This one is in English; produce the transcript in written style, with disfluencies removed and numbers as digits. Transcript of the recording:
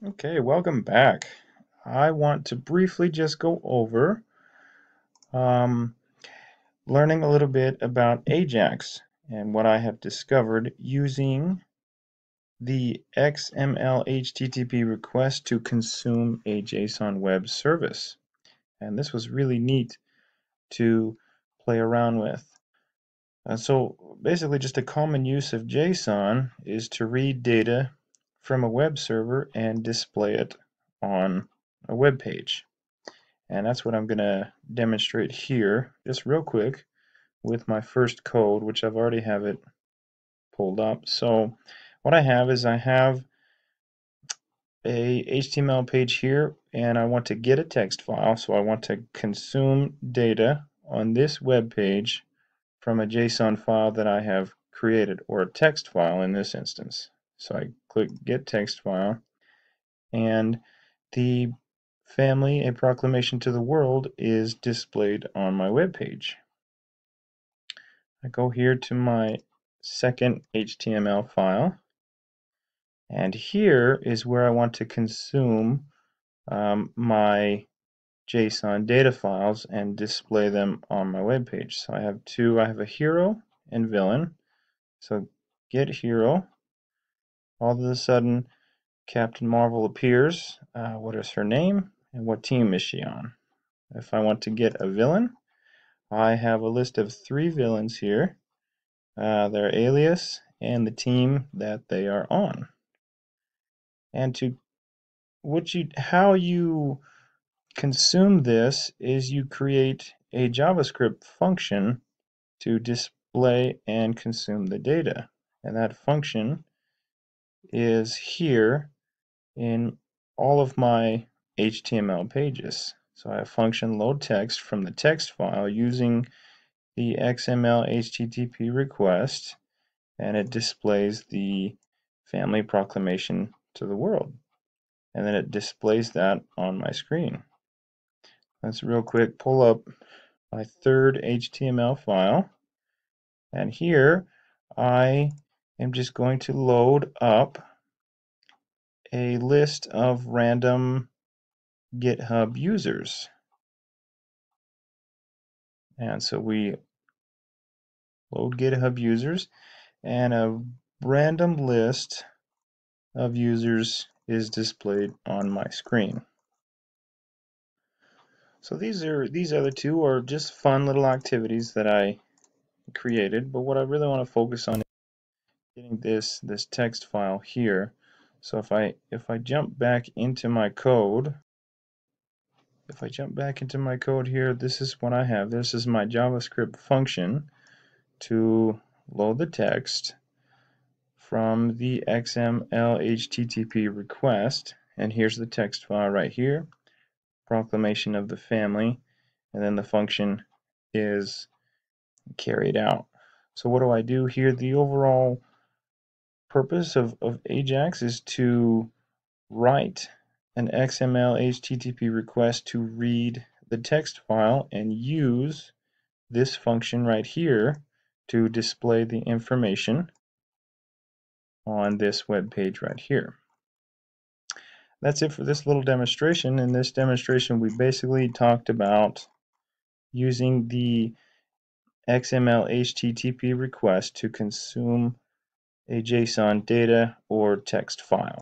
Okay, welcome back. I want to briefly just go over um, learning a little bit about Ajax and what I have discovered using the XML HTTP request to consume a JSON web service. And this was really neat to play around with. So basically just a common use of JSON is to read data from a web server and display it on a web page. And that's what I'm going to demonstrate here just real quick with my first code, which I've already have it pulled up. So what I have a HTML page here, and I want to get a text file. So I want to consume data on this web page from a JSON file that I have created, or a text file in this instance. So I click Get Text File, and the family, A Proclamation to the World, is displayed on my web page. I go here to my second HTML file, and here is where I want to consume my JSON data files and display them on my web page. So I have a hero and villain. So get hero. All of a sudden, Captain Marvel appears. What is her name and what team is she on? If I want to get a villain, I have a list of 3 villains here, their alias and the team that they are on. And how you consume this is you create a JavaScript function to display and consume the data. And that function is here in all of my HTML pages. So I have function load text from the text file using the XML HTTP request, and it displays the family proclamation to the world. And then it displays that on my screen. Let's real quick pull up my third HTML file, and here I am just going to load up a list of random GitHub users. And so we load GitHub users, and a random list of users is displayed on my screen. So these other two are just fun little activities that I created, but what I really want to focus on is getting this text file here. So if I jump back into my code, here, this is what I have. This is my JavaScript function to load the text from the XML HTTP request, and here's the text file right here, proclamation of the family, and then the function is carried out. So what do I do here? The overall purpose of Ajax is to write an XML HTTP request to read the text file and use this function right here to display the information on this web page right here. That's it for this little demonstration. In this demonstration, we basically talked about using the XML HTTP request to consume a JSON data or text file.